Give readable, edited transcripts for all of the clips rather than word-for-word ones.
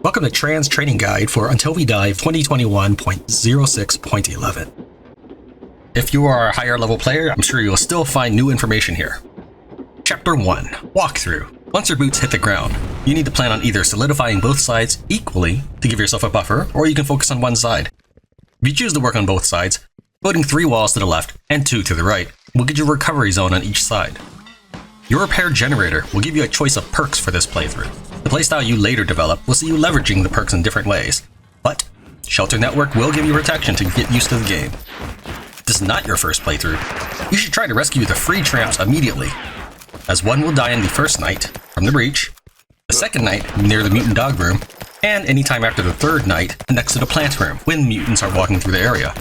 Welcome to Tran's training guide for Until We Die 2021.06.11. If you are a higher level player, I'm sure you'll still find new information here. Chapter 1. Walkthrough. Once your boots hit the ground, you need to plan on either solidifying both sides equally to give yourself a buffer, or you can focus on one side. If you choose to work on both sides, building 3 walls to the left and 2 to the right will get you a recovery zone on each side. Your repair generator will give you a choice of perks for this playthrough. The playstyle you later develop will see you leveraging the perks in different ways, but Shelter Network will give you protection to get used to the game. If this is not your first playthrough, you should try to rescue the free tramps immediately, as one will die in the first night from the breach, the second night near the mutant dog room, and anytime after the third night next to the plant room when mutants are walking through the area.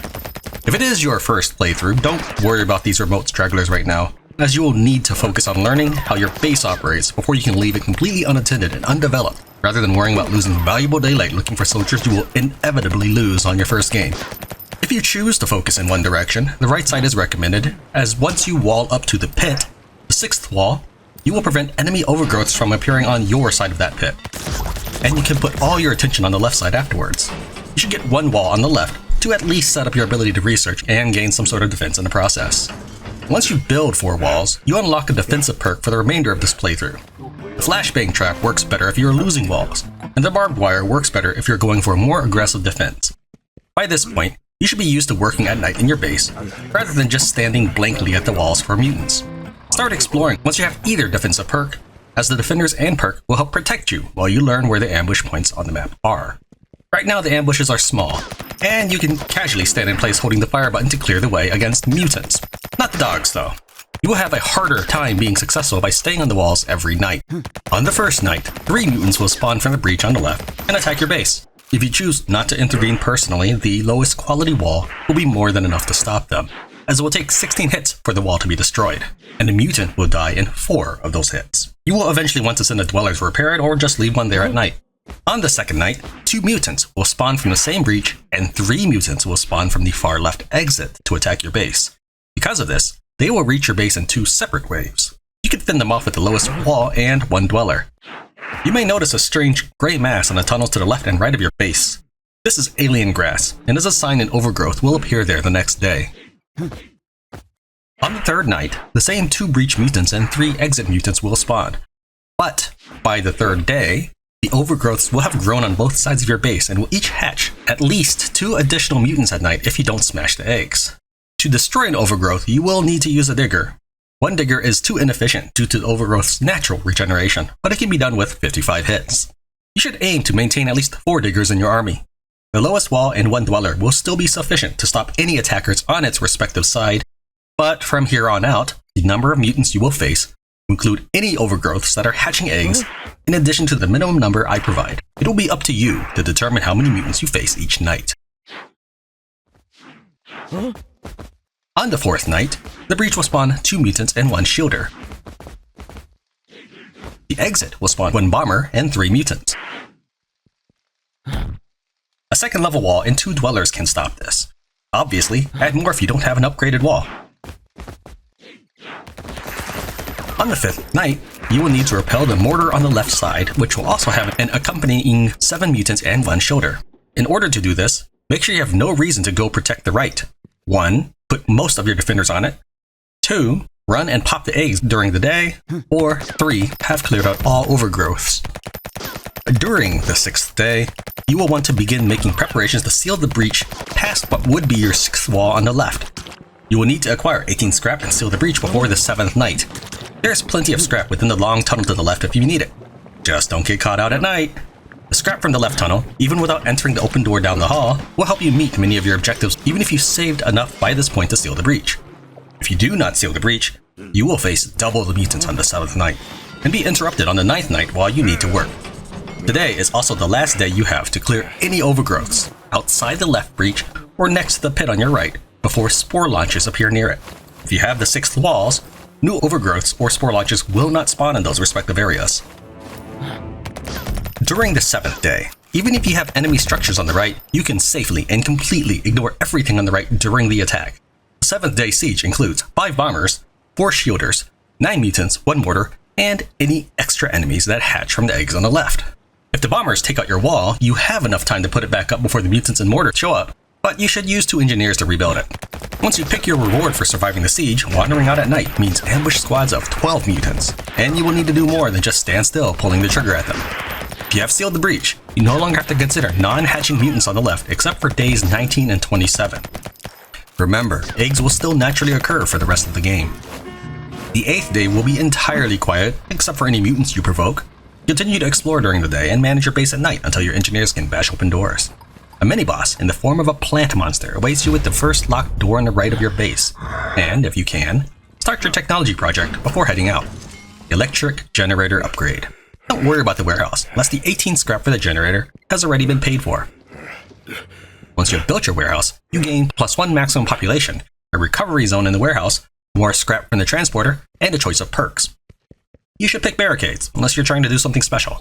If it is your first playthrough, don't worry about these remote stragglers right now, as you will need to focus on learning how your base operates before you can leave it completely unattended and undeveloped, rather than worrying about losing valuable daylight looking for soldiers you will inevitably lose on your first game. If you choose to focus in one direction, the right side is recommended, as once you wall up to the pit, the 6th wall, you will prevent enemy overgrowths from appearing on your side of that pit. And you can put all your attention on the left side afterwards. You should get one wall on the left to at least set up your ability to research and gain some sort of defense in the process. Once you build 4 walls, you unlock a defensive perk for the remainder of this playthrough. The flashbang trap works better if you're losing walls, and the barbed wire works better if you're going for a more aggressive defense. By this point, you should be used to working at night in your base, rather than just standing blankly at the walls for mutants. Start exploring once you have either defensive perk, as the defenders and perk will help protect you while you learn where the ambush points on the map are. Right now the ambushes are small, and you can casually stand in place holding the fire button to clear the way against mutants. Not the dogs though. You will have a harder time being successful by staying on the walls every night. On the first night, 3 mutants will spawn from the breach on the left and attack your base. If you choose not to intervene personally, the lowest quality wall will be more than enough to stop them, as it will take 16 hits for the wall to be destroyed, and the mutant will die in 4 of those hits. You will eventually want to send a dweller to repair it or just leave one there at night. On the second night, 2 mutants will spawn from the same breach, and 3 mutants will spawn from the far left exit to attack your base. Because of this, they will reach your base in 2 separate waves. You can fend them off with the lowest wall and 1 dweller. You may notice a strange gray mass on the tunnels to the left and right of your base. This is alien grass, and is a sign an overgrowth will appear there the next day. On the third night, the same 2 breach mutants and 3 exit mutants will spawn. But by the third day, the overgrowths will have grown on both sides of your base and will each hatch at least 2 additional mutants at night if you don't smash the eggs. To destroy an overgrowth, you will need to use a digger. 1 digger is too inefficient due to the overgrowth's natural regeneration, but it can be done with 55 hits. You should aim to maintain at least 4 diggers in your army. The lowest wall and 1 dweller will still be sufficient to stop any attackers on its respective side, but from here on out, the number of mutants you will face will include any overgrowths that are hatching eggs, in addition to the minimum number I provide. It will be up to you to determine how many mutants you face each night. On the 4th night, the breach will spawn 2 mutants and 1 shielder. The exit will spawn 1 bomber and 3 mutants. A 2nd level wall and 2 dwellers can stop this. Obviously, add more if you don't have an upgraded wall. On the 5th night, you will need to repel the mortar on the left side, which will also have an accompanying 7 mutants and 1 shielder. In order to do this, make sure you have no reason to go protect the right. 1. Put most of your defenders on it. 2. Run and pop the eggs during the day. Or 3. Have cleared out all overgrowths. During the 6th day, you will want to begin making preparations to seal the breach past what would be your 6th wall on the left. You will need to acquire 18 scrap and seal the breach before the 7th night. There's plenty of scrap within the long tunnel to the left if you need it. Just don't get caught out at night. The scrap from the left tunnel, even without entering the open door down the hall, will help you meet many of your objectives even if you saved enough by this point to seal the breach. If you do not seal the breach, you will face double the mutants on the 7th night, and be interrupted on the 9th night while you need to work. Today is also the last day you have to clear any overgrowths outside the left breach or next to the pit on your right before spore launches appear near it. If you have the 6th walls, new overgrowths or spore launches will not spawn in those respective areas. During the 7th day, even if you have enemy structures on the right, you can safely and completely ignore everything on the right during the attack. The 7th day siege includes 5 bombers, 4 shielders, 9 mutants, 1 mortar, and any extra enemies that hatch from the eggs on the left. If the bombers take out your wall, you have enough time to put it back up before the mutants and mortar show up, but you should use 2 engineers to rebuild it. Once you pick your reward for surviving the siege, wandering out at night means ambush squads of 12 mutants, and you will need to do more than just stand still pulling the trigger at them. If you have sealed the breach, you no longer have to consider non-hatching mutants on the left except for days 19 and 27. Remember, eggs will still naturally occur for the rest of the game. The 8th day will be entirely quiet, except for any mutants you provoke. Continue to explore during the day and manage your base at night until your engineers can bash open doors. A mini-boss in the form of a plant monster awaits you at the first locked door on the right of your base. And, if you can, start your technology project before heading out. Electric Generator Upgrade. Don't worry about the warehouse, unless the 18 scrap for the generator has already been paid for. Once you have built your warehouse, you gain +1 maximum population, a recovery zone in the warehouse, more scrap from the transporter, and a choice of perks. You should pick barricades, unless you're trying to do something special.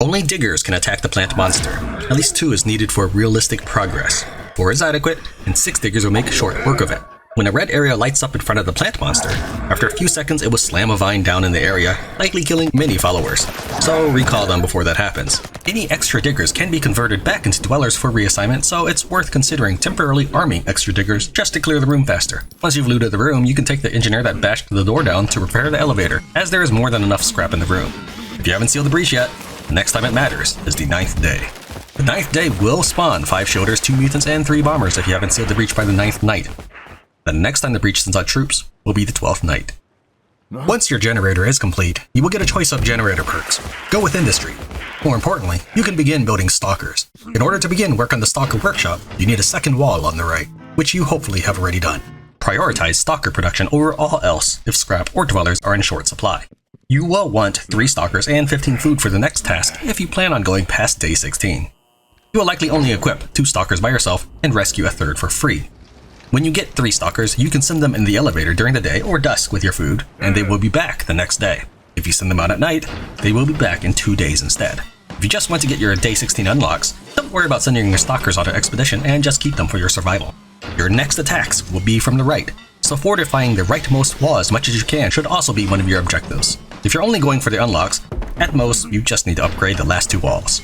Only diggers can attack the plant monster. At least 2 is needed for realistic progress. 4 is adequate, and 6 diggers will make short work of it. When a red area lights up in front of the plant monster, after a few seconds it will slam a vine down in the area, likely killing many followers. So recall them before that happens. Any extra diggers can be converted back into dwellers for reassignment, so it's worth considering temporarily arming extra diggers just to clear the room faster. Once you've looted the room, you can take the engineer that bashed the door down to repair the elevator, as there is more than enough scrap in the room. If you haven't sealed the breach yet, the next time it matters is the 9th day. The 9th day will spawn 5 shielders, 2 mutants, and 3 bombers if you haven't sealed the breach by the 9th night. The next time the breach sends out troops will be the 12th night. Once your generator is complete, you will get a choice of generator perks. Go with industry. More importantly, you can begin building stalkers. In order to begin work on the stalker workshop, you need a second wall on the right, which you hopefully have already done. Prioritize stalker production over all else if scrap or dwellers are in short supply. You will want 3 stalkers and 15 food for the next task if you plan on going past day 16. You will likely only equip 2 stalkers by yourself and rescue a 3rd for free. When you get 3 stalkers, you can send them in the elevator during the day or dusk with your food, and they will be back the next day. If you send them out at night, they will be back in 2 days instead. If you just want to get your day 16 unlocks, don't worry about sending your stalkers on an expedition and just keep them for your survival. Your next attacks will be from the right, so fortifying the rightmost wall as much as you can should also be one of your objectives. If you're only going for the unlocks, at most you just need to upgrade the last 2 walls.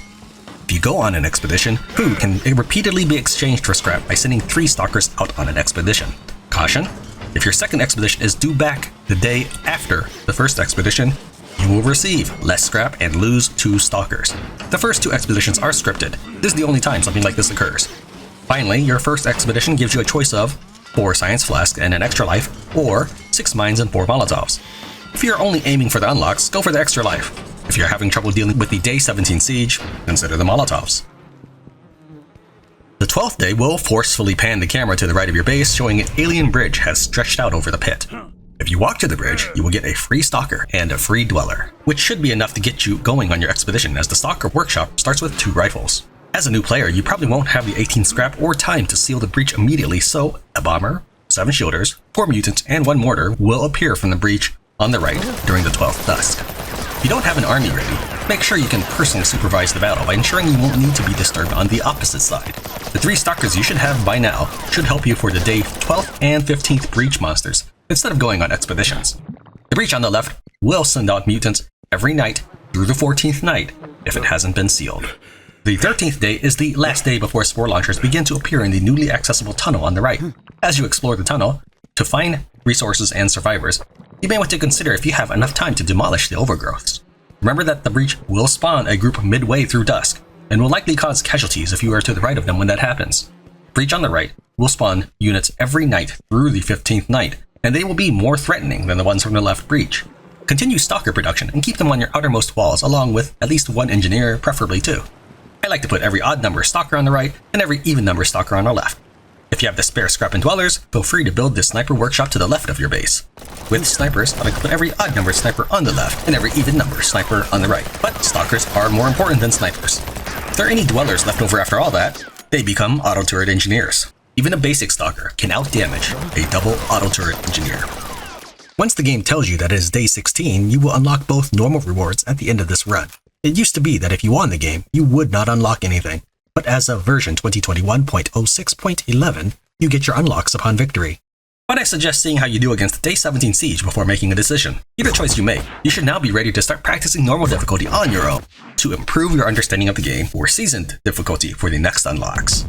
If you go on an expedition, food can repeatedly be exchanged for scrap by sending 3 stalkers out on an expedition. Caution: if your second expedition is due back the day after the first expedition, you will receive less scrap and lose 2 stalkers. The first 2 expeditions are scripted. This is the only time something like this occurs. Finally, your first expedition gives you a choice of 4 science flasks and an extra life, or 6 mines and 4 molotovs. If you're only aiming for the unlocks, go for the extra life. If you're having trouble dealing with the day 17 siege, consider the molotovs. The 12th day will forcefully pan the camera to the right of your base, showing an alien bridge has stretched out over the pit. If you walk to the bridge, you will get a free stalker and a free dweller, which should be enough to get you going on your expedition, as the stalker workshop starts with 2 rifles. As a new player, you probably won't have the 18 scrap or time to seal the breach immediately, so a bomber, 7 shielders, 4 mutants, and 1 mortar will appear from the breach on the right during the 12th dusk. If you don't have an army ready, make sure you can personally supervise the battle by ensuring you won't need to be disturbed on the opposite side. The 3 stalkers you should have by now should help you for the day 12th and 15th breach monsters, instead of going on expeditions. The breach on the left will send out mutants every night through the 14th night if it hasn't been sealed. The 13th day is the last day before spore launchers begin to appear in the newly accessible tunnel on the right. As you explore the tunnel, to find resources and survivors, you may want to consider if you have enough time to demolish the overgrowths. Remember that the breach will spawn a group midway through dusk, and will likely cause casualties if you are to the right of them when that happens. Breach on the right will spawn units every night through the 15th night, and they will be more threatening than the ones from the left breach. Continue stalker production and keep them on your outermost walls, along with at least 1 engineer, preferably 2. I like to put every odd number stalker on the right and every even number stalker on the left. If you have the spare scrap and dwellers, feel free to build the sniper workshop to the left of your base. With snipers, I like to put every odd numbered sniper on the left and every even number sniper on the right, but stalkers are more important than snipers. If there are any dwellers left over after all that, they become auto turret engineers. Even a basic stalker can outdamage a double auto turret engineer. Once the game tells you that it is day 16, you will unlock both normal rewards at the end of this run. It used to be that if you won the game, you would not unlock anything, but as of version 2021.06.11, you get your unlocks upon victory. but I suggest seeing how you do against the Day 17 Siege before making a decision. Either choice you make, you should now be ready to start practicing normal difficulty on your own to improve your understanding of the game, or seasoned difficulty for the next unlocks.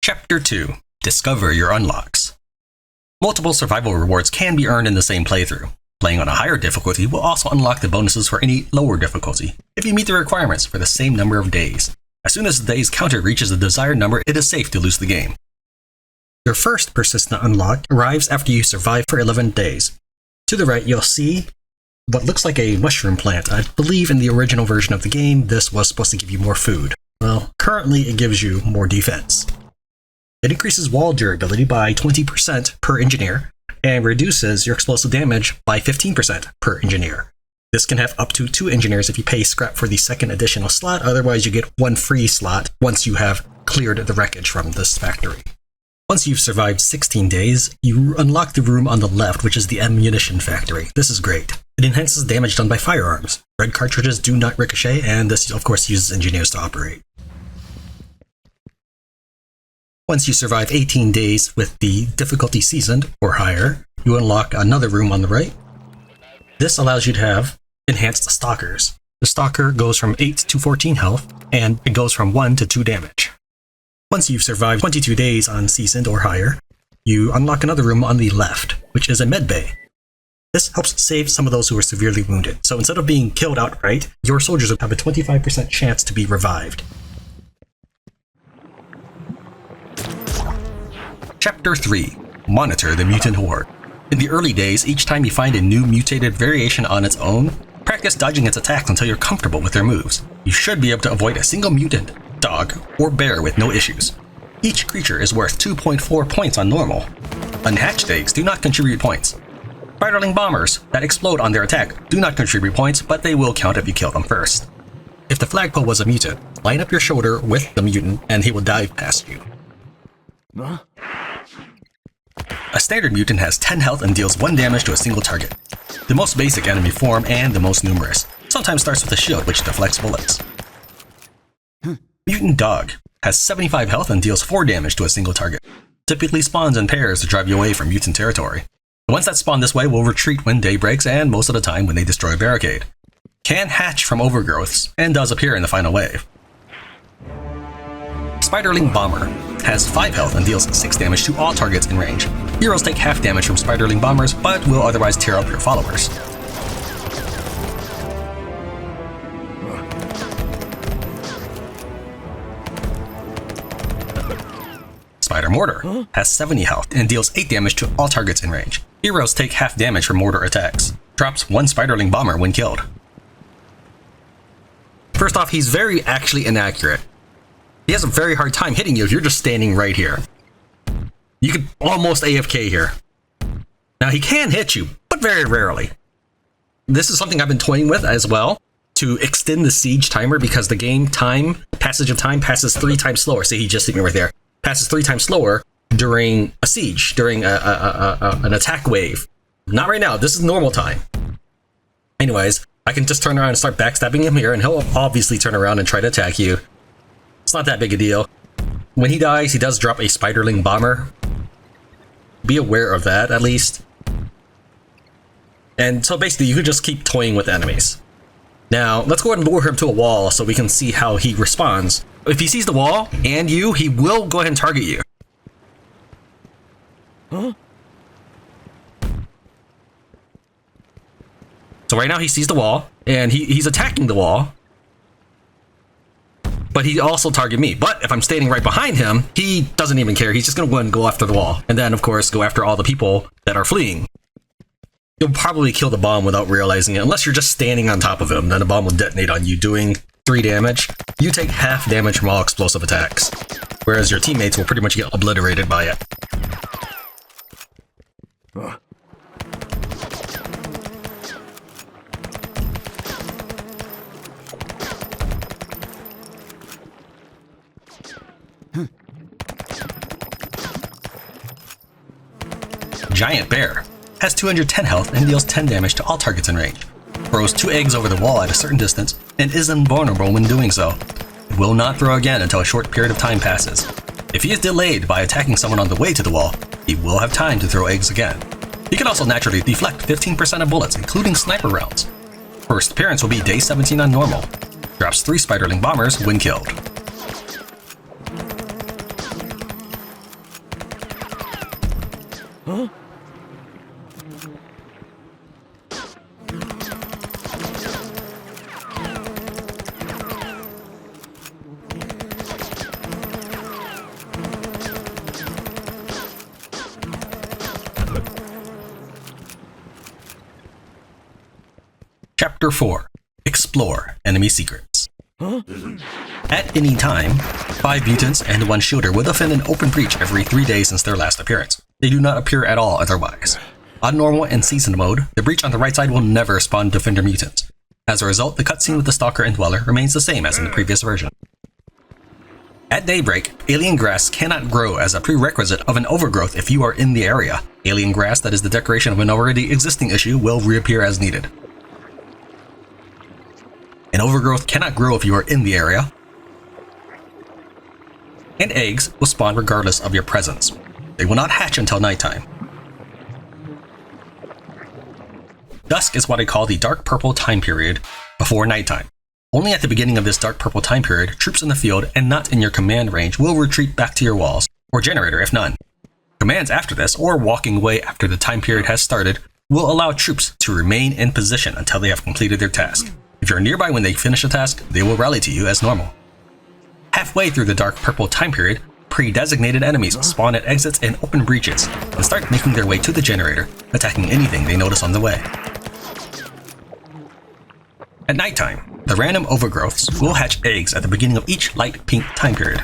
Chapter 2. Discover your unlocks. Multiple survival rewards can be earned in the same playthrough. Playing on a higher difficulty will also unlock the bonuses for any lower difficulty, if you meet the requirements for the same number of days. As soon as the day's counter reaches the desired number, it is safe to lose the game. Your first persistent unlock arrives after you survive for 11 days. To the right, you'll see what looks like a mushroom plant. I believe in the original version of the game, this was supposed to give you more food. Well, currently it gives you more defense. It increases wall durability by 20% per engineer, and reduces your explosive damage by 15% per engineer. This can have up to 2 engineers if you pay scrap for the second additional slot, otherwise you get 1 free slot once you have cleared the wreckage from this factory. Once you've survived 16 days, you unlock the room on the left, which is the ammunition factory. This is great. It enhances damage done by firearms. Red cartridges do not ricochet, and this of course uses engineers to operate. Once you survive 18 days with the difficulty seasoned or higher, you unlock another room on the right. This allows you to have enhanced stalkers. The stalker goes from 8 to 14 health, and it goes from 1 to 2 damage. Once you've survived 22 days on seasoned or higher, you unlock another room on the left, which is a med bay. This helps save some of those who are severely wounded, so instead of being killed outright, your soldiers will have a 25% chance to be revived. Chapter 3. Monitor the Mutant Horde. In the early days, each time you find a new mutated variation on its own, practice dodging its attacks until you're comfortable with their moves. You should be able to avoid a single mutant, dog, or bear with no issues. Each creature is worth 2.4 points on normal. Unhatched eggs do not contribute points. Spiderling bombers that explode on their attack do not contribute points, but they will count if you kill them first. If the flagpole was a mutant, line up your shoulder with the mutant and he will dive past you. Huh? A standard mutant has 10 health and deals 1 damage to a single target. The most basic enemy form and the most numerous. Sometimes starts with a shield which deflects bullets. Mutant dog has 75 health and deals 4 damage to a single target. Typically spawns in pairs to drive you away from mutant territory. The ones that spawn this way will retreat when day breaks and most of the time when they destroy a barricade. Can hatch from overgrowths and does appear in the final wave. Spiderling Bomber has 5 health and deals 6 damage to all targets in range. Heroes take half damage from Spiderling Bombers, but will otherwise tear up your followers. Spider Mortar has 70 health and deals 8 damage to all targets in range. Heroes take half damage from mortar attacks. Drops 1 Spiderling Bomber when killed. First off, he's very actually inaccurate. He has a very hard time hitting you if you're just standing right here. You could almost AFK here. Now he can hit you, but very rarely. This is something I've been toying with as well, to extend the siege timer because the game passage of time passes 3 times slower. See, he just hit me right there. Passes 3 times slower during a siege, during an attack wave. Not right now, this is normal time. Anyways, I can just turn around and start backstabbing him here, and he'll obviously turn around and try to attack you. It's not that big a deal. When he dies, he does drop a Spiderling Bomber. Be aware of that, at least. And so basically, you could just keep toying with enemies. Now, let's go ahead and lure him to a wall so we can see how he responds. If he sees the wall and you, he will go ahead and target you. Huh? So right now he sees the wall, and he's attacking the wall. But he also target me. But if I'm standing right behind him, he doesn't even care. He's just going to go ahead and go after the wall. And then, of course, go after all the people that are fleeing. You'll probably kill the bomb without realizing it. Unless you're just standing on top of him, then the bomb will detonate on you, doing 3 damage. You take half damage from all explosive attacks. Whereas your teammates will pretty much get obliterated by it. Giant Bear has 210 health and deals 10 damage to all targets in range. Throws 2 eggs over the wall at a certain distance and is invulnerable when doing so. It will not throw again until a short period of time passes. If he is delayed by attacking someone on the way to the wall, he will have time to throw eggs again. He can also naturally deflect 15% of bullets, including sniper rounds. First appearance will be day 17 on normal. Drops 3 spiderling bombers when killed. Huh? Chapter 4. Explore Enemy Secrets. Huh? At any time, 5 mutants and 1 shielder will defend an open breach every 3 days since their last appearance. They do not appear at all otherwise. On normal and season mode, the breach on the right side will never spawn defender mutants. As a result, the cutscene with the Stalker and Dweller remains the same as in the previous version. At daybreak, alien grass cannot grow as a prerequisite of an overgrowth if you are in the area. Alien grass that is the decoration of an already existing issue will reappear as needed. An overgrowth cannot grow if you are in the area. And eggs will spawn regardless of your presence. They will not hatch until nighttime. Dusk is what I call the dark purple time period before nighttime. Only at the beginning of this dark purple time period, troops in the field and not in your command range will retreat back to your walls, or generator if none. Commands after this, or walking away after the time period has started, will allow troops to remain in position until they have completed their task. If you're nearby when they finish the task, they will rally to you as normal. Halfway through the dark purple time period, pre-designated enemies spawn at exits and open breaches, and start making their way to the generator, attacking anything they notice on the way. At nighttime, the random overgrowths will hatch eggs at the beginning of each light pink time period.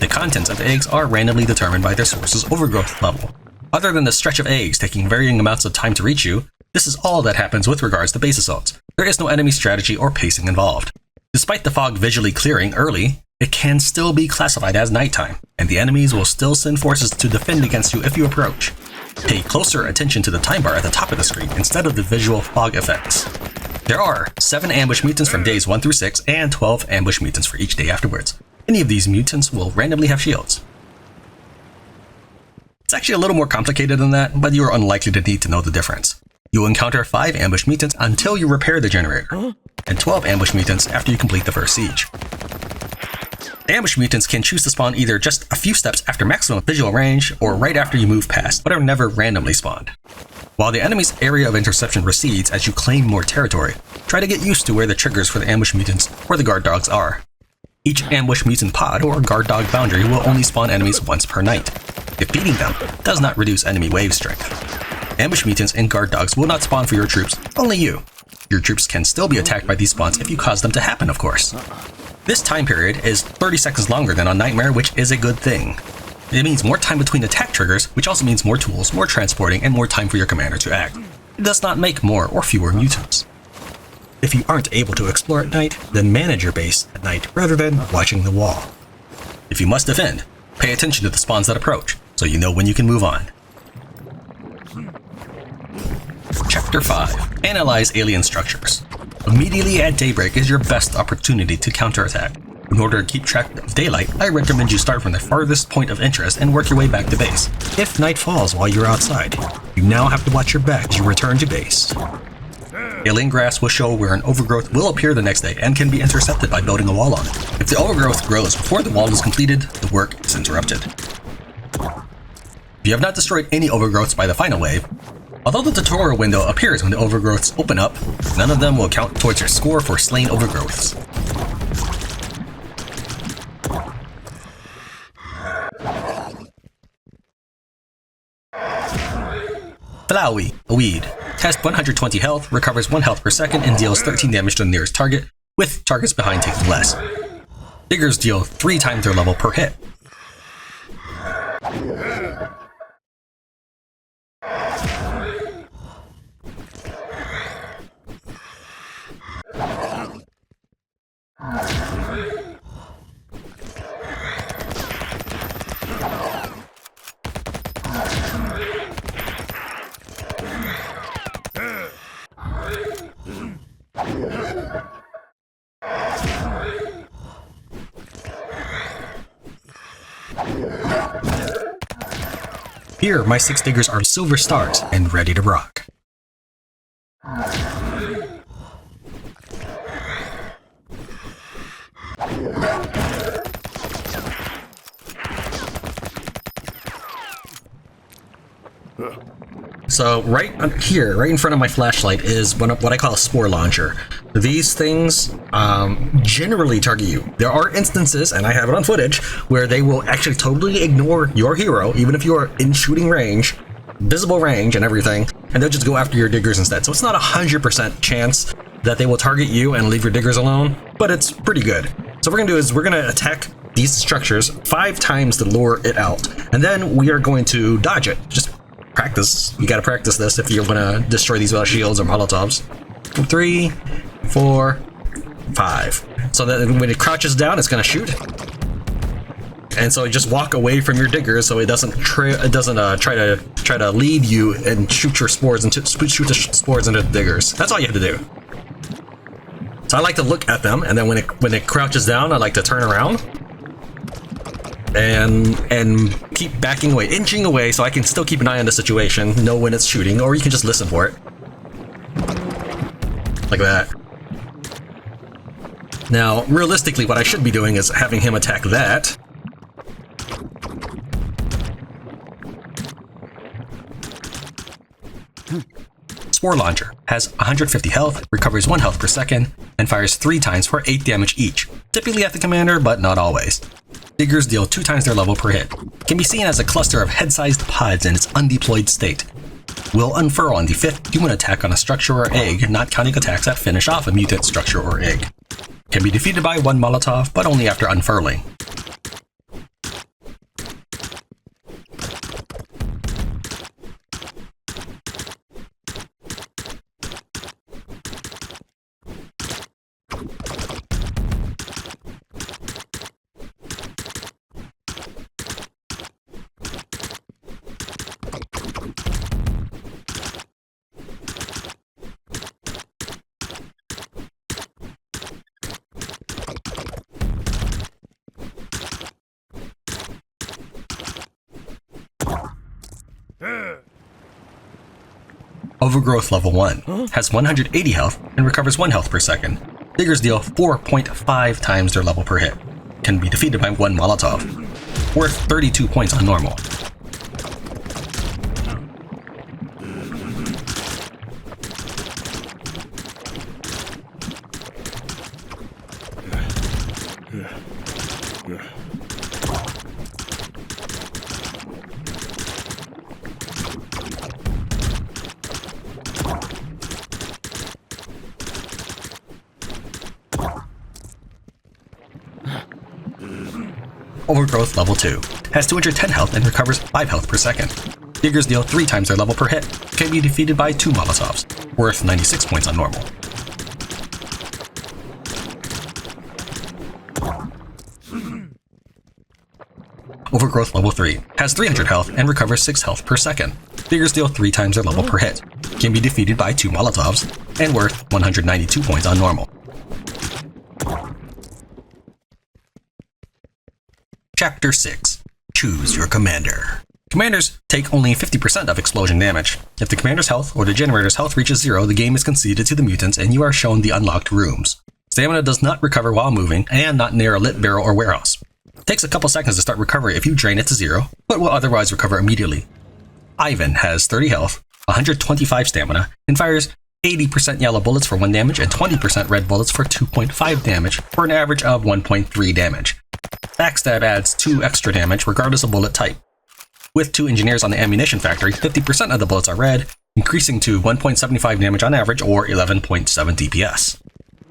The contents of the eggs are randomly determined by their source's overgrowth level. Other than the stretch of eggs taking varying amounts of time to reach you, this is all that happens with regards to base assaults. There is no enemy strategy or pacing involved. Despite the fog visually clearing early, it can still be classified as nighttime, and the enemies will still send forces to defend against you if you approach. Pay closer attention to the time bar at the top of the screen instead of the visual fog effects. There are 7 ambush mutants from days 1 through 6 and 12 ambush mutants for each day afterwards. Any of these mutants will randomly have shields. It's actually a little more complicated than that, but you are unlikely to need to know the difference. You will encounter 5 ambush mutants until you repair the generator, and 12 ambush mutants after you complete the first siege. The ambush mutants can choose to spawn either just a few steps after maximum visual range or right after you move past, but are never randomly spawned. While the enemy's area of interception recedes as you claim more territory, try to get used to where the triggers for the ambush mutants or the guard dogs are. Each ambush mutant pod or guard dog boundary will only spawn enemies once per night. Defeating them does not reduce enemy wave strength. Ambush mutants and guard dogs will not spawn for your troops, only you. Your troops can still be attacked by these spawns if you cause them to happen, of course. This time period is 30 seconds longer than on Nightmare, which is a good thing. It means more time between attack triggers, which also means more tools, more transporting, and more time for your commander to act. It does not make more or fewer mutants. If you aren't able to explore at night, then manage your base at night rather than watching the wall. If you must defend, pay attention to the spawns that approach, so you know when you can move on. Chapter 5. Analyze alien structures. Immediately at daybreak is your best opportunity to counterattack. In order to keep track of daylight, I recommend you start from the farthest point of interest and work your way back to base. If night falls while you're outside, you now have to watch your back as you return to base. Alien grass will show where an overgrowth will appear the next day and can be intercepted by building a wall on it. If the overgrowth grows before the wall is completed, the work is interrupted. If you have not destroyed any overgrowths by the final wave, although the tutorial window appears when the overgrowths open up, none of them will count towards your score for slain overgrowths. Flowey, a weed. Has 120 health, recovers 1 health per second, and deals 13 damage to the nearest target, with targets behind taking less. Diggers deal 3 times their level per hit. Here, my 6 diggers are silver stars and ready to rock. So right here, right in front of my flashlight, is what I call a spore launcher. These things generally target you. There are instances, and I have it on footage, where they will actually totally ignore your hero, even if you are in shooting range, visible range and everything, and they'll just go after your diggers instead. So it's not 100% chance that they will target you and leave your diggers alone, but it's pretty good. So what we're gonna do is we're gonna attack these structures 5 times to lure it out, and then we are going to dodge it. Just practice. You gotta practice this if you're gonna destroy these without shields or molotovs. 3, 4, 5. So that when it crouches down, it's gonna shoot. And so you just walk away from your diggers so it doesn't try to lead you and shoot the spores into the diggers. That's all you have to do. So I like to look at them, and then when it crouches down, I like to turn around and keep backing away, inching away, so I can still keep an eye on the situation, know when it's shooting, or you can just listen for it. Like that. Now, realistically, what I should be doing is having him attack that. Spore Launcher has 150 health, recovers 1 health per second, and fires 3 times for 8 damage each, typically at the commander, but not always. Diggers deal 2 times their level per hit. Can be seen as a cluster of head-sized pods in its undeployed state. Will unfurl on the 5th human attack on a structure or egg, not counting attacks that finish off a mutant structure or egg. Can be defeated by 1 Molotov, but only after unfurling. Overgrowth level 1 has 180 health and recovers 1 health per second. Diggers deal 4.5 times their level per hit. Can be defeated by 1 Molotov. Worth 32 points on normal. Overgrowth level 2 has 210 health and recovers 5 health per second. Diggers deal 3 times their level per hit. Can be defeated by 2 Molotovs. Worth 96 points on normal. Overgrowth level 3 has 300 health and recovers 6 health per second. Diggers deal 3 times their level per hit. Can be defeated by 2 Molotovs and worth 192 points on normal. Chapter 6. Choose your commander. Commanders take only 50% of explosion damage. If the commander's health or the generator's health reaches 0, the game is conceded to the mutants and you are shown the unlocked rooms. Stamina does not recover while moving and not near a lit barrel or warehouse. It takes a couple seconds to start recovery if you drain it to 0, but will otherwise recover immediately. Ivan has 30 health, 125 stamina, and fires 80% yellow bullets for 1 damage and 20% red bullets for 2.5 damage, for an average of 1.3 damage. Backstab adds 2 extra damage regardless of bullet type. With 2 engineers on the ammunition factory, 50% of the bullets are red, increasing to 1.75 damage on average or 11.7 DPS.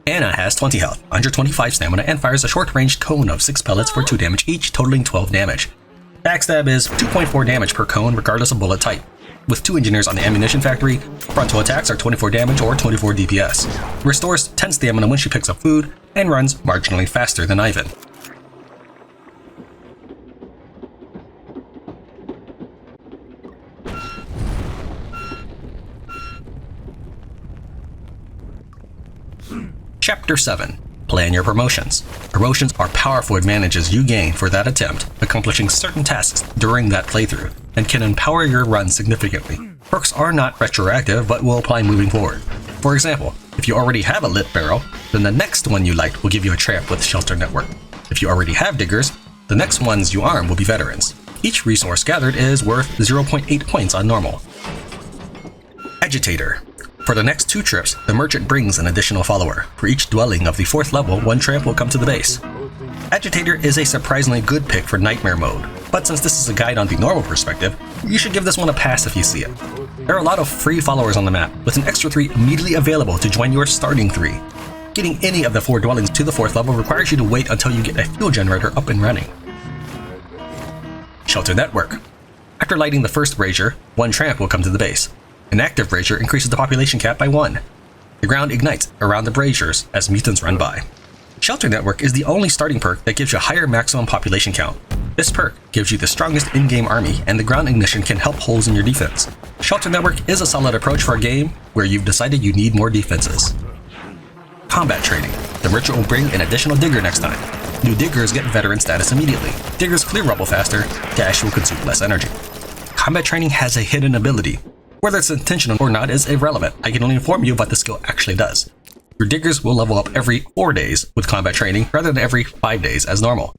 Anna has 20 health, 125 stamina, and fires a short-range cone of 6 pellets for 2 damage each, totaling 12 damage. Backstab is 2.4 damage per cone regardless of bullet type. With 2 engineers on the ammunition factory, frontal attacks are 24 damage or 24 DPS. Restores 10 stamina when she picks up food, and runs marginally faster than Ivan. Chapter 7. Plan your promotions. Promotions are powerful advantages you gain for that attempt, accomplishing certain tasks during that playthrough. and can empower your run significantly. Perks are not retroactive, but will apply moving forward. For example, if you already have a lit barrel, then the next one you light will give you a tramp with Shelter Network. If you already have diggers, the next ones you arm will be veterans. Each resource gathered is worth 0.8 points on normal. Agitator. For the next 2 trips, the merchant brings an additional follower. For each dwelling of the 4th level, 1 tramp will come to the base. Agitator is a surprisingly good pick for Nightmare mode, but since this is a guide on the normal perspective, you should give this one a pass if you see it. There are a lot of free followers on the map, with an extra 3 immediately available to join your starting 3. Getting any of the 4 dwellings to the 4th level requires you to wait until you get a fuel generator up and running. Shelter Network. After lighting the first brazier, 1 tramp will come to the base. An active brazier increases the population cap by 1. The ground ignites around the braziers as mutants run by. Shelter Network is the only starting perk that gives you a higher maximum population count. This perk gives you the strongest in-game army, and the ground ignition can help holes in your defense. Shelter Network is a solid approach for a game where you've decided you need more defenses. Combat training. The merchant will bring an additional digger next time. New diggers get veteran status immediately. Diggers clear rubble faster, dash will consume less energy. Combat training has a hidden ability. Whether it's intentional or not is irrelevant. I can only inform you what the skill actually does. Your diggers will level up every 4 days with combat training rather than every 5 days as normal.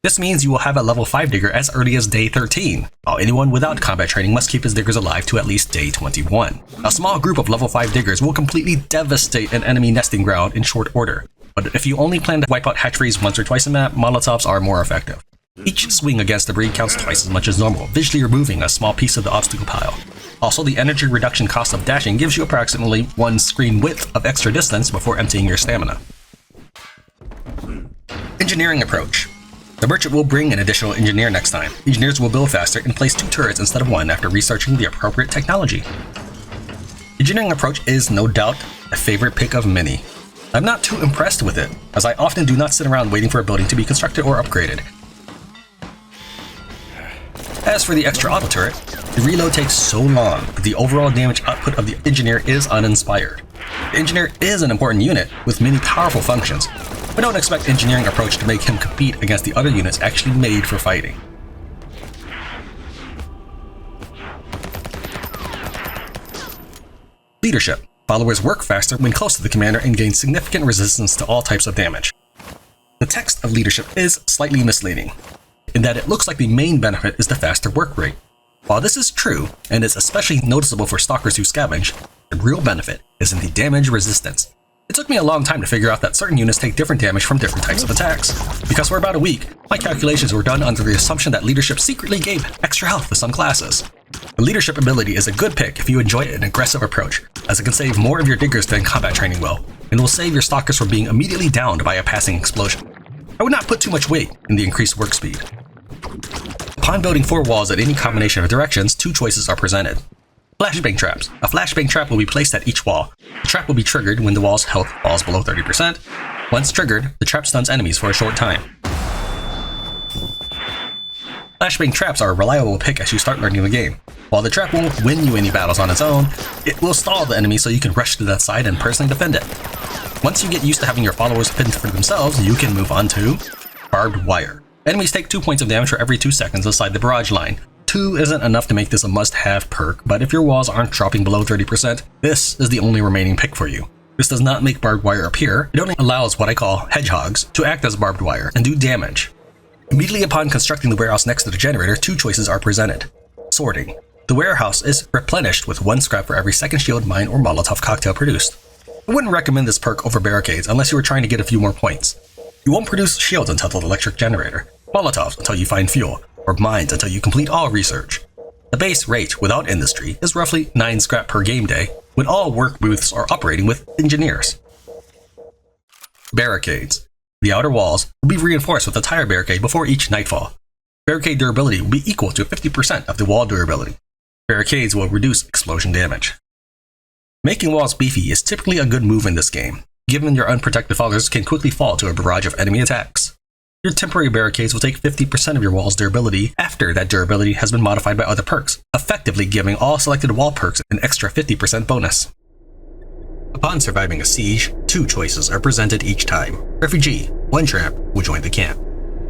This means you will have a level 5 digger as early as day 13, while anyone without combat training must keep his diggers alive to at least day 21. A small group of level 5 diggers will completely devastate an enemy nesting ground in short order, but if you only plan to wipe out hatcheries once or twice a map, Molotovs are more effective. Each swing against the breed counts twice as much as normal, visually removing a small piece of the obstacle pile. Also, the energy reduction cost of dashing gives you approximately 1 screen width of extra distance before emptying your stamina. Engineering approach. The merchant will bring an additional engineer next time. Engineers will build faster and place 2 turrets instead of 1 after researching the appropriate technology. Engineering approach is no doubt a favorite pick of many. I'm not too impressed with it, as I often do not sit around waiting for a building to be constructed or upgraded. As for the extra auto turret, the reload takes so long that the overall damage output of the engineer is uninspired. The engineer is an important unit with many powerful functions, but don't expect engineering approach to make him compete against the other units actually made for fighting. Leadership. Followers work faster when close to the commander and gain significant resistance to all types of damage. The text of leadership is slightly misleading, in that it looks like the main benefit is the faster work rate. While this is true, and is especially noticeable for stalkers who scavenge, the real benefit is in the damage resistance. It took me a long time to figure out that certain units take different damage from different types of attacks. Because for about a week, my calculations were done under the assumption that leadership secretly gave extra health to some classes. The leadership ability is a good pick if you enjoy an aggressive approach, as it can save more of your diggers than combat training will, and will save your stalkers from being immediately downed by a passing explosion. I would not put too much weight in the increased work speed. Upon building 4 walls at any combination of directions, 2 choices are presented. Flashbang traps. A flashbang trap will be placed at each wall. The trap will be triggered when the wall's health falls below 30%. Once triggered, the trap stuns enemies for a short time. Flashbang traps are a reliable pick as you start learning the game. While the trap won't win you any battles on its own, it will stall the enemy so you can rush to that side and personally defend it. Once you get used to having your followers fend for themselves, you can move on to barbed wire. Enemies take 2 points of damage for every 2 seconds inside the barrage line. 2 isn't enough to make this a must-have perk, but if your walls aren't dropping below 30%, this is the only remaining pick for you. This does not make barbed wire appear, it only allows what I call hedgehogs to act as barbed wire and do damage. Immediately upon constructing the warehouse next to the generator, 2 choices are presented. Sorting. The warehouse is replenished with 1 scrap for every second shield, mine, or Molotov cocktail produced. I wouldn't recommend this perk over barricades unless you were trying to get a few more points. You won't produce shields until the electric generator, Molotovs until you find fuel, or mines until you complete all research. The base rate without industry is roughly 9 scrap per game day when all work booths are operating with engineers. Barricades. The outer walls will be reinforced with a tire barricade before each nightfall. Barricade durability will be equal to 50% of the wall durability. Barricades will reduce explosion damage. Making walls beefy is typically a good move in this game, given your unprotected followers can quickly fall to a barrage of enemy attacks. Your temporary barricades will take 50% of your wall's durability after that durability has been modified by other perks, effectively giving all selected wall perks an extra 50% bonus. Upon surviving a siege, 2 choices are presented each time. Refugee, 1 tramp will join the camp.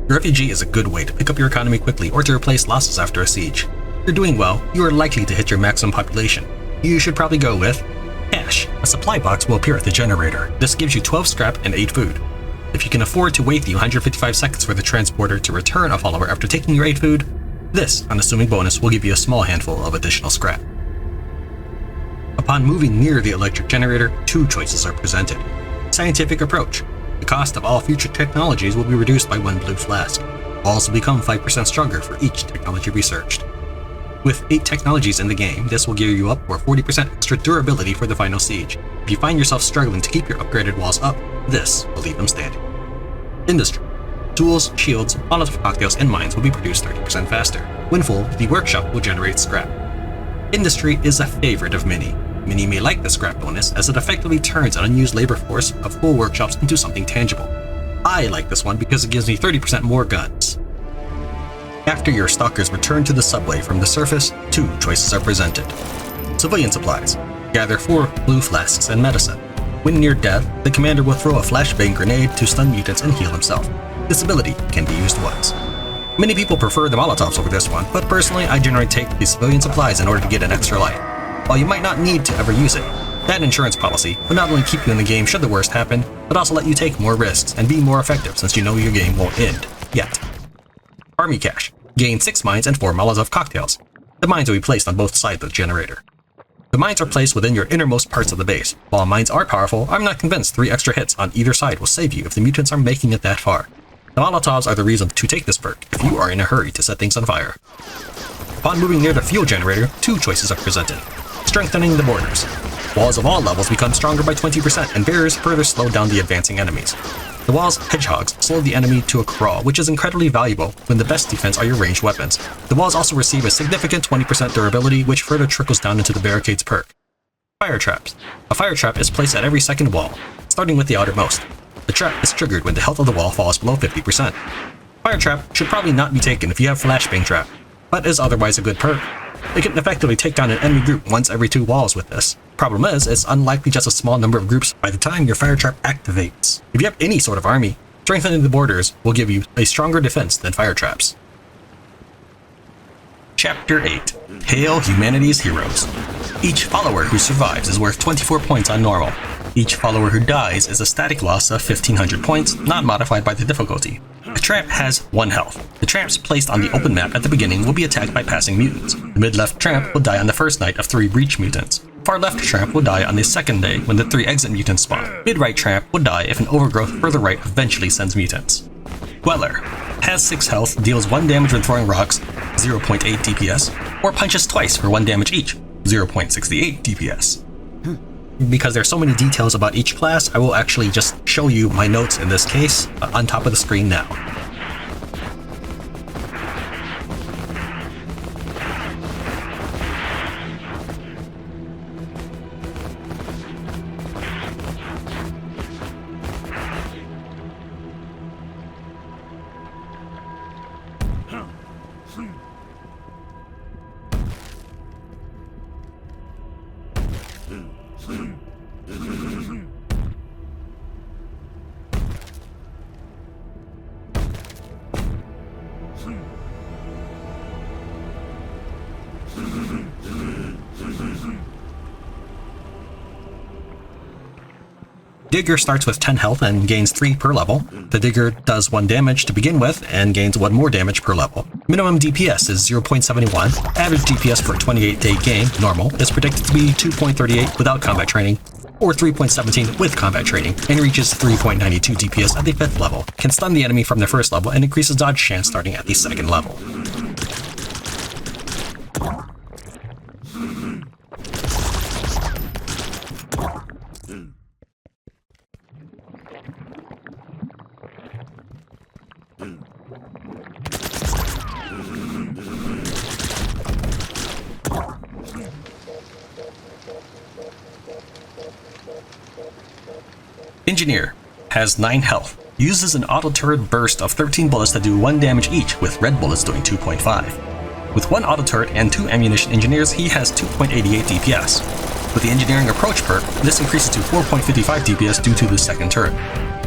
The refugee is a good way to pick up your economy quickly or to replace losses after a siege. you're doing well, you are likely to hit your maximum population. You should probably go with cash. A supply box will appear at the generator. This gives you 12 scrap and 8 food. If you can afford to wait the 155 seconds for the transporter to return a follower after taking your 8 food, this unassuming bonus will give you a small handful of additional scrap. Upon moving near the electric generator, 2 choices are presented. Scientific approach. The cost of all future technologies will be reduced by 1 blue flask. Walls will become 5% stronger for each technology researched. With 8 technologies in the game, this will gear you up for 40% extra durability for the final siege. If you find yourself struggling to keep your upgraded walls up, this will leave them standing. Industry. Tools, shields, Molotov cocktails, and mines will be produced 30% faster. When full, the workshop will generate scrap. Industry is a favorite of many. Many may like the scrap bonus as it effectively turns an unused labor force of full workshops into something tangible. I like this one because it gives me 30% more guns. After your stalkers return to the subway from the surface, 2 choices are presented. Civilian supplies. Gather 4 blue flasks and medicine. When near death, the commander will throw a flashbang grenade to stun mutants and heal himself. This ability can be used once. Many people prefer the Molotovs over this one, but personally I generally take the civilian supplies in order to get an extra life. While you might not need to ever use it, that insurance policy will not only keep you in the game should the worst happen, but also let you take more risks and be more effective since you know your game won't end yet. Army cache. Gain 6 mines and 4 Molotov cocktails. The mines will be placed on both sides of the generator. The mines are placed within your innermost parts of the base. While mines are powerful, I'm not convinced 3 extra hits on either side will save you if the mutants are making it that far. The Molotovs are the reason to take this perk if you are in a hurry to set things on fire. Upon moving near the fuel generator, 2 choices are presented. Strengthening the borders. Walls of all levels become stronger by 20% and barriers further slow down the advancing enemies. The wall's hedgehogs slow the enemy to a crawl, which is incredibly valuable when the best defense are your ranged weapons. The walls also receive a significant 20% durability, which further trickles down into the barricades perk. Fire traps. A fire trap is placed at every second wall, starting with the outermost. The trap is triggered when the health of the wall falls below 50%. Fire trap should probably not be taken if you have flashbang trap, but is otherwise a good perk. It can effectively take down an enemy group once every 2 walls with this. Problem is, it's unlikely just a small number of groups by the time your fire trap activates. If you have any sort of army, strengthening the borders will give you a stronger defense than fire traps. Chapter 8. Hail Humanity's Heroes. Each follower who survives is worth 24 points on normal. Each follower who dies is a static loss of 1500 points, not modified by the difficulty. A trap has 1 health. The traps placed on the open map at the beginning will be attacked by passing mutants. The mid-left tramp will die on the first night of 3 breach mutants. Far left tramp will die on the second day when the 3 exit mutants spawn. Mid-right tramp will die if an overgrowth further right eventually sends mutants. Dweller has 6 health, deals 1 damage when throwing rocks, 0.8 DPS, or punches twice for 1 damage each, 0.68 DPS. Because there's so many details about each class, I will actually just show you my notes in this case on top of the screen now. Digger starts with 10 health and gains 3 per level. The Digger does 1 damage to begin with and gains 1 more damage per level. Minimum DPS is 0.71. Average DPS for a 28-day game, normal, is predicted to be 2.38 without combat training, or 3.17 with combat training, and reaches 3.92 DPS at the 5th level. Can stun the enemy from the 1st level and increases dodge chance starting at the 2nd level. Engineer has 9 health, uses an auto turret burst of 13 bullets that do 1 damage each, with red bullets doing 2.5. With 1 auto turret and 2 ammunition engineers, he has 2.88 DPS. With the engineering approach perk, this increases to 4.55 DPS due to the 2nd turret.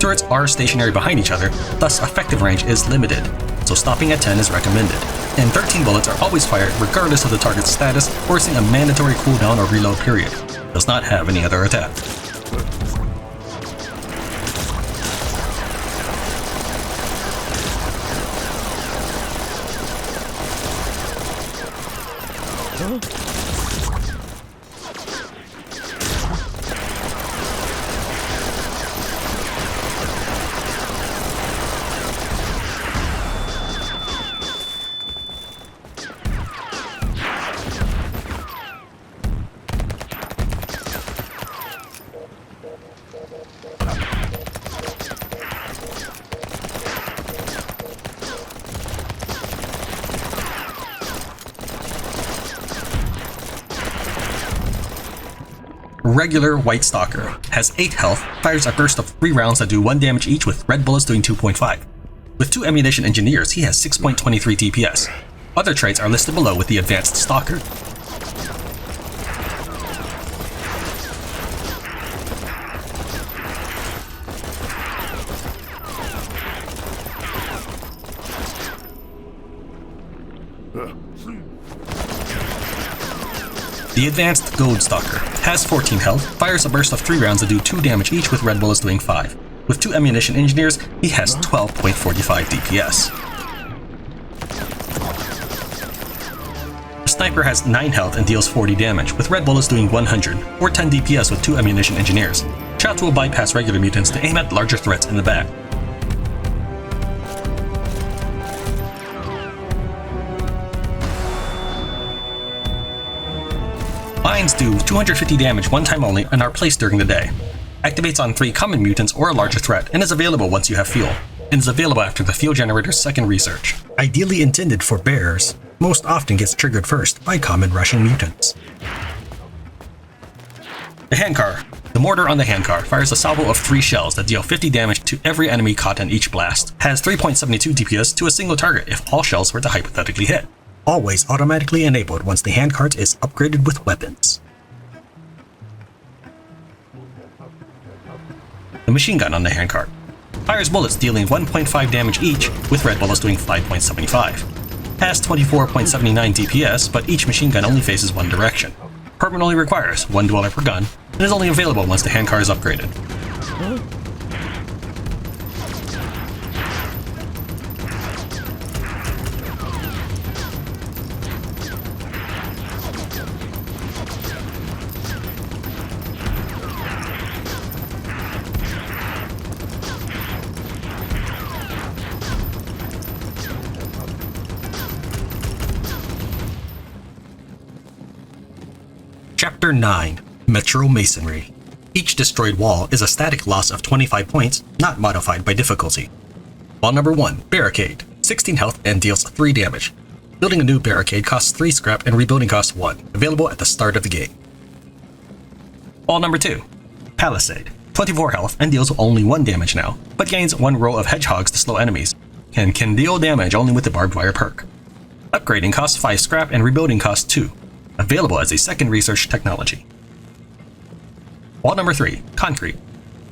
Turrets are stationary behind each other, thus effective range is limited, so stopping at 10 is recommended. and 13 bullets are always fired regardless of the target's status, forcing a mandatory cooldown or reload period. Does not have any other attack. Regular White Stalker has 8 health, fires a burst of 3 rounds that do 1 damage each with red bullets doing 2.5. With 2 ammunition engineers, he has 6.23 DPS. Other traits are listed below with the Advanced Stalker. The Advanced Gold Stalker has 14 health, fires a burst of 3 rounds that do 2 damage each with red bullets doing 5. With 2 ammunition engineers, he has 12.45 DPS. The Sniper has 9 health and deals 40 damage, with red bullets doing 100, or 10 DPS with 2 ammunition engineers. Shots will bypass regular mutants to aim at larger threats in the back. Mines do 250 damage one time only and are placed during the day. Activates on 3 common mutants or a larger threat and is available once you have fuel. And is available after the fuel generator's second research. Ideally intended for bearers, most often gets triggered first by common rushing mutants. The handcar. The mortar on the handcar fires a salvo of 3 shells that deal 50 damage to every enemy caught in each blast. Has 3.72 DPS to a single target if all shells were to hypothetically hit. Always automatically enabled once the handcart is upgraded with weapons. The machine gun on the handcart fires bullets dealing 1.5 damage each, with red bullets doing 5.75. Has 24.79 DPS, but each machine gun only faces one direction. Permanently requires 1 dweller per gun, and is only available once the handcar is upgraded. Chapter 9. Metro Masonry. Each destroyed wall is a static loss of 25 points, not modified by difficulty. Wall number 1, Barricade. 16 health and deals 3 damage. Building a new barricade costs 3 scrap and rebuilding costs 1, available at the start of the game. Wall number 2, Palisade. 24 health and deals only 1 damage now, but gains 1 row of hedgehogs to slow enemies, and can deal damage only with the barbed wire perk. Upgrading costs 5 scrap and rebuilding costs 2. Available as a second research technology. Wall number 3, Concrete.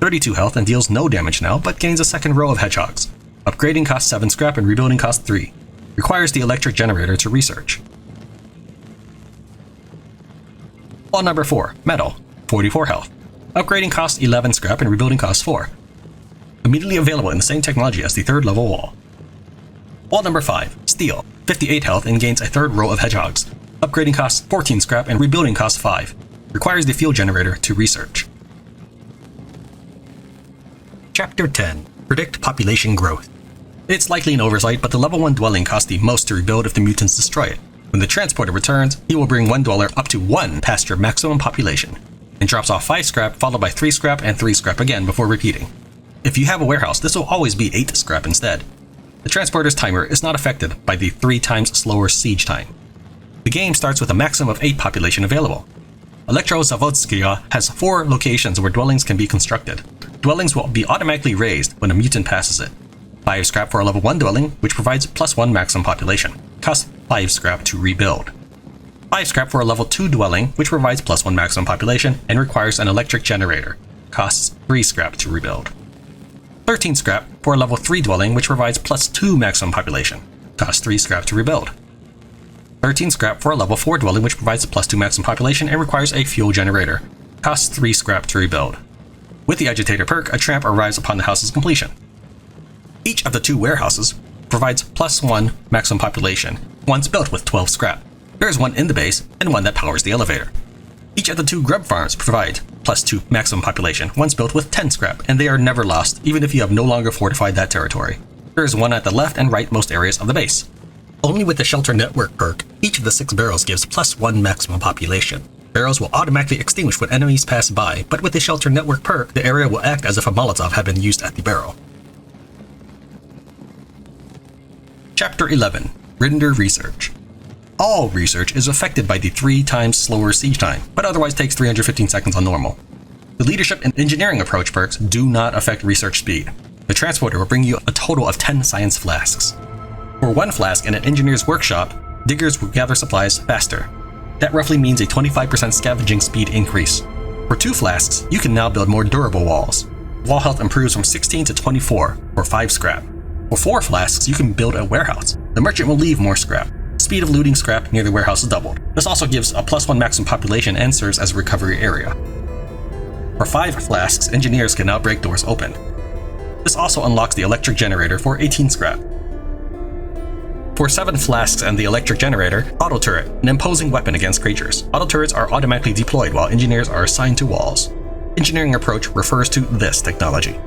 32 health and deals no damage now, but gains a second row of hedgehogs. Upgrading costs 7 scrap and rebuilding costs 3. Requires the electric generator to research. Wall number 4, Metal. 44 health. Upgrading costs 11 scrap and rebuilding costs 4. Immediately available in the same technology as the 3rd level wall. Wall number 5, Steel. 58 health and gains a 3rd row of hedgehogs. Upgrading costs 14 scrap and rebuilding costs 5. Requires the fuel generator to research. Chapter 10. Predict population growth. It's likely an oversight, but the level 1 dwelling costs the most to rebuild if the mutants destroy it. When the transporter returns, he will bring 1 dweller up to 1 past your maximum population, and drops off 5 scrap followed by 3 scrap and 3 scrap again before repeating. If you have a warehouse, this will always be 8 scrap instead. The transporter's timer is not affected by the 3 times slower siege time. The game starts with a maximum of 8 population available. Elektrozavodskaya has 4 locations where dwellings can be constructed. Dwellings will be automatically raised when a mutant passes it. 5 scrap for a level 1 dwelling, which provides +1 maximum population. Costs 5 scrap to rebuild. 5 scrap for a level 2 dwelling, which provides +1 maximum population and requires an electric generator. Costs 3 scrap to rebuild. 13 scrap for a level 3 dwelling, which provides +2 maximum population. Costs 3 scrap to rebuild. 13 scrap for a level 4 dwelling which provides a +2 maximum population and requires a fuel generator. Costs 3 scrap to rebuild. With the agitator perk, a tramp arrives upon the house's completion. Each of the 2 warehouses provides +1 maximum population, once built with 12 scrap. There is one in the base and one that powers the elevator. Each of the 2 grub farms provide +2 maximum population, once built with 10 scrap, and they are never lost, even if you have no longer fortified that territory. There is one at the left and rightmost areas of the base. Only with the shelter network perk, each of the 6 barrels gives +1 maximum population. Barrels will automatically extinguish when enemies pass by, but with the shelter network perk, the area will act as if a Molotov had been used at the barrel. Chapter 11. Render Research. All research is affected by the 3 times slower siege time, but otherwise takes 315 seconds on normal. The leadership and engineering approach perks do not affect research speed. The transporter will bring you a total of 10 science flasks. For 1 flask in an engineer's workshop, diggers will gather supplies faster. That roughly means a 25% scavenging speed increase. For 2 flasks, you can now build more durable walls. Wall health improves from 16 to 24 for 5 scrap. For 4 flasks, you can build a warehouse. The merchant will leave more scrap. Speed of looting scrap near the warehouse is doubled. This also gives a +1 maximum population and serves as a recovery area. For 5 flasks, engineers can now break doors open. This also unlocks the electric generator for 18 scrap. For 7 flasks and the electric generator, auto turret, an imposing weapon against creatures. Auto turrets are automatically deployed while engineers are assigned to walls. Engineering approach refers to this technology.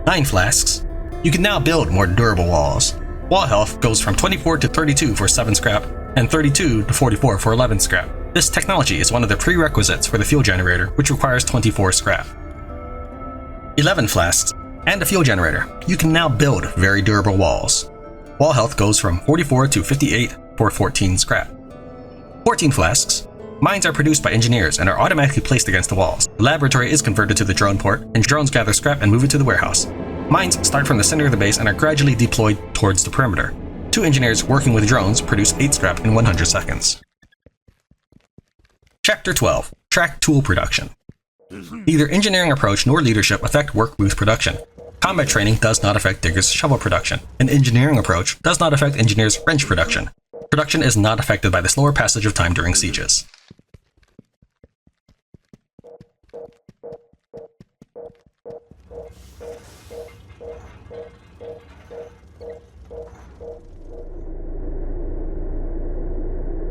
9 flasks. You can now build more durable walls. Wall health goes from 24 to 32 for 7 scrap, and 32 to 44 for 11 scrap. This technology is one of the prerequisites for the fuel generator, which requires 24 scrap. 11 flasks and a fuel generator. You can now build very durable walls. Wall health goes from 44 to 58 for 14 scrap. 14 flasks. Mines are produced by engineers and are automatically placed against the walls. The laboratory is converted to the drone port, and drones gather scrap and move it to the warehouse. Mines start from the center of the base and are gradually deployed towards the perimeter. 2 engineers working with drones produce 8 scrap in 100 seconds. Chapter 12. Track tool production. Neither engineering approach nor leadership affect work booth production. Combat training does not affect diggers' shovel production. An engineering approach does not affect engineers' wrench production. Production is not affected by the slower passage of time during sieges.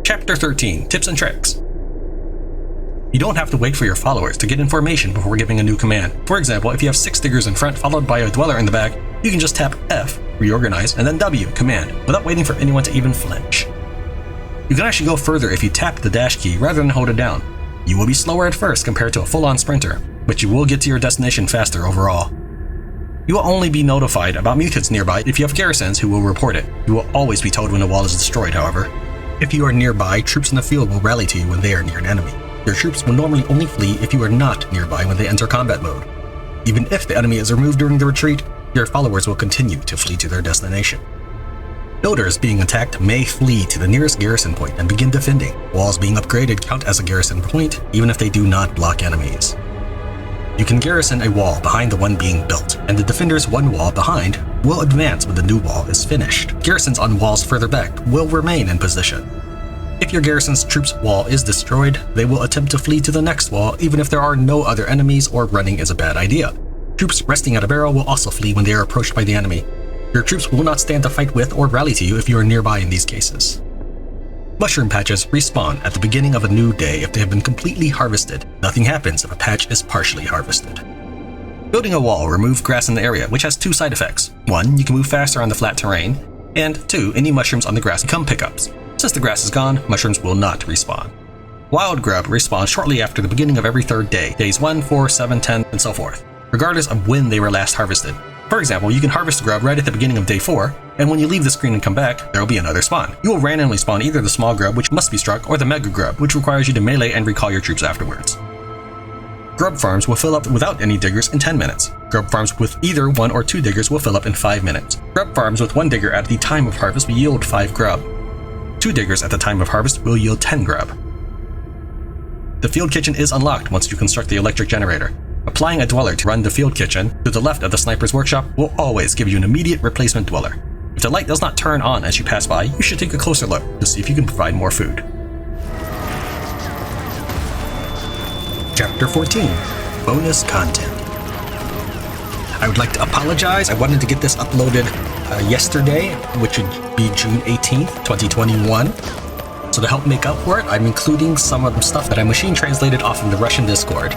Chapter 13. Tips and Tricks. You don't have to wait for your followers to get information before giving a new command. For example, if you have 6 diggers in front followed by a dweller in the back, you can just tap F, reorganize, and then W, command, without waiting for anyone to even flinch. You can actually go further if you tap the dash key rather than hold it down. You will be slower at first compared to a full-on sprinter, but you will get to your destination faster overall. You will only be notified about mutants nearby if you have garrisons who will report it. You will always be told when a wall is destroyed, however. If you are nearby, troops in the field will rally to you when they are near an enemy. Your troops will normally only flee if you are not nearby when they enter combat mode. Even if the enemy is removed during the retreat, your followers will continue to flee to their destination. Builders being attacked may flee to the nearest garrison point and begin defending. Walls being upgraded count as a garrison point, even if they do not block enemies. You can garrison a wall behind the one being built, and the defender's one wall behind will advance when the new wall is finished. Garrisons on walls further back will remain in position. If your garrison's troops' wall is destroyed, they will attempt to flee to the next wall even if there are no other enemies or running is a bad idea. Troops resting at a barrel will also flee when they are approached by the enemy. Your troops will not stand to fight with or rally to you if you are nearby in these cases. Mushroom patches respawn at the beginning of a new day if they have been completely harvested. Nothing happens if a patch is partially harvested. Building a wall will remove grass in the area, which has 2 side effects. 1, you can move faster on the flat terrain, and 2, any mushrooms on the grass become pickups. Since the grass is gone, mushrooms will not respawn. Wild grub respawns shortly after the beginning of every 3rd day, days 1, 4, 7, 10, and so forth, regardless of when they were last harvested. For example, you can harvest grub right at the beginning of day 4, and when you leave the screen and come back, there will be another spawn. You will randomly spawn either the small grub, which must be struck, or the mega grub, which requires you to melee and recall your troops afterwards. Grub farms will fill up without any diggers in 10 minutes. Grub farms with either 1 or 2 diggers will fill up in 5 minutes. Grub farms with 1 digger at the time of harvest will yield 5 grub. 2 diggers at the time of harvest will yield 10 grub. The field kitchen is unlocked once you construct the electric generator. Applying a dweller to run the field kitchen to the left of the sniper's workshop will always give you an immediate replacement dweller. If the light does not turn on as you pass by, you should take a closer look to see if you can provide more food. Chapter 14. Bonus Content. I would like to apologize. I wanted to get this uploaded yesterday, which would be June 18th, 2021. So to help make up for it, I'm including some of the stuff that I machine translated off of the Russian Discord.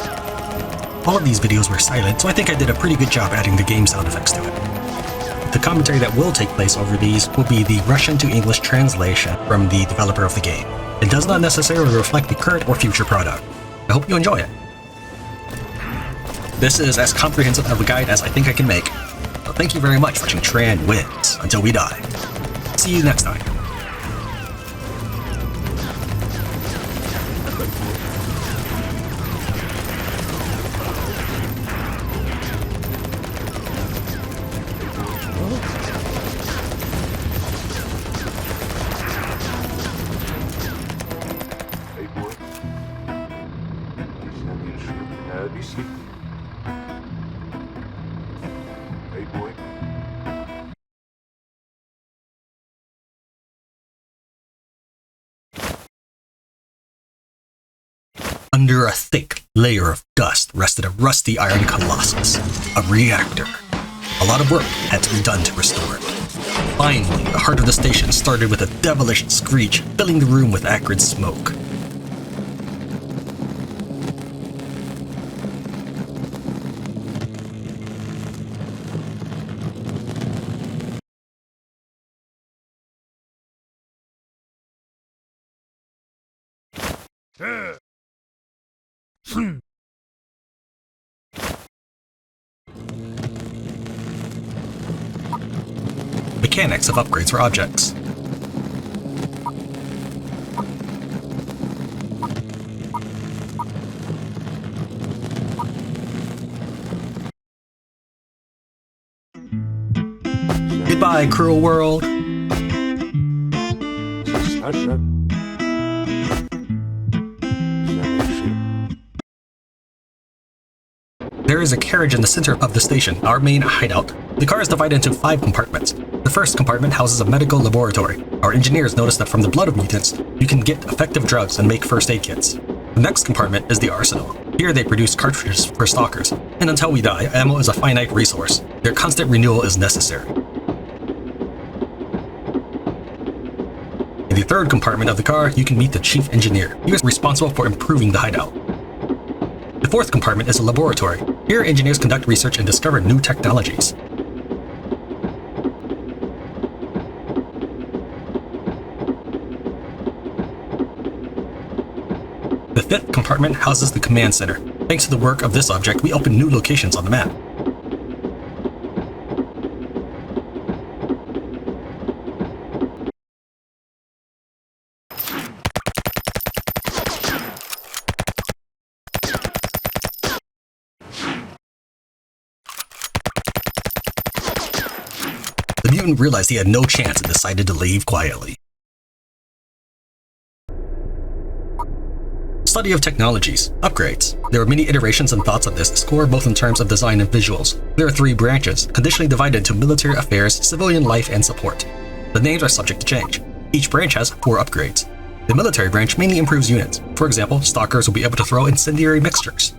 All of these videos were silent, so I think I did a pretty good job adding the game sound effects to it. The commentary that will take place over these will be the Russian to English translation from the developer of the game. It does not necessarily reflect the current or future product. I hope you enjoy it. This is as comprehensive of a guide as I think I can make. So thank you very much for watching Tran Wins Until We Die. See you next time. Under a thick layer of dust rested a rusty iron colossus, a reactor. A lot of work had to be done to restore it. Finally, the heart of the station started with a devilish screech, filling the room with acrid smoke. Mechanics of upgrades for objects. Goodbye, cruel world. There is a carriage in the center of the station, our main hideout. The car is divided into 5 compartments. The first compartment houses a medical laboratory. Our engineers noticed that from the blood of mutants, you can get effective drugs and make first aid kits. The next compartment is the arsenal. Here they produce cartridges for stalkers, and until we die, ammo is a finite resource. Their constant renewal is necessary. In the third compartment of the car, you can meet the chief engineer. He is responsible for improving the hideout. The fourth compartment is a laboratory. Here, engineers conduct research and discover new technologies. The fifth compartment houses the command center. Thanks to the work of this object, we open new locations on the map. The mutant realized he had no chance and decided to leave quietly. Study of technologies. Upgrades. There are many iterations and thoughts on this score both in terms of design and visuals. There are 3 branches, conditionally divided into military affairs, civilian life, and support. The names are subject to change. Each branch has 4 upgrades. The military branch mainly improves units. For example, stalkers will be able to throw incendiary mixtures.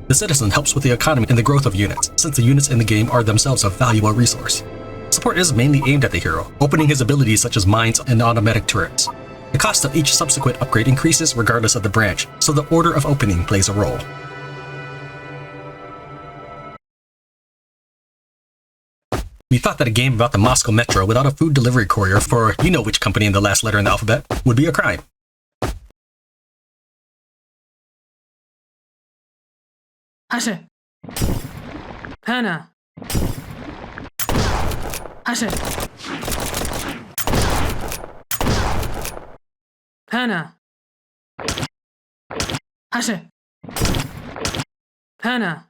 The citizen helps with the economy and the growth of units, since the units in the game are themselves a valuable resource. Support is mainly aimed at the hero, opening his abilities such as mines and automatic turrets. The cost of each subsequent upgrade increases regardless of the branch, so the order of opening plays a role. We thought that a game about the Moscow Metro without a food delivery courier for you-know-which company in the last letter in the alphabet would be a crime. Hashe. Hana. Hashe. Hana. Hashe. Hana.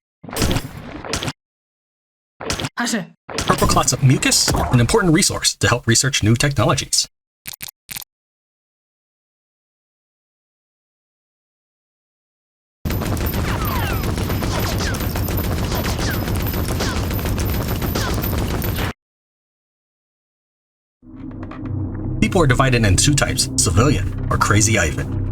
Hashe. Purple clots of mucus, an important resource to help research new technologies. People are divided into two types, civilian or crazy Ivan.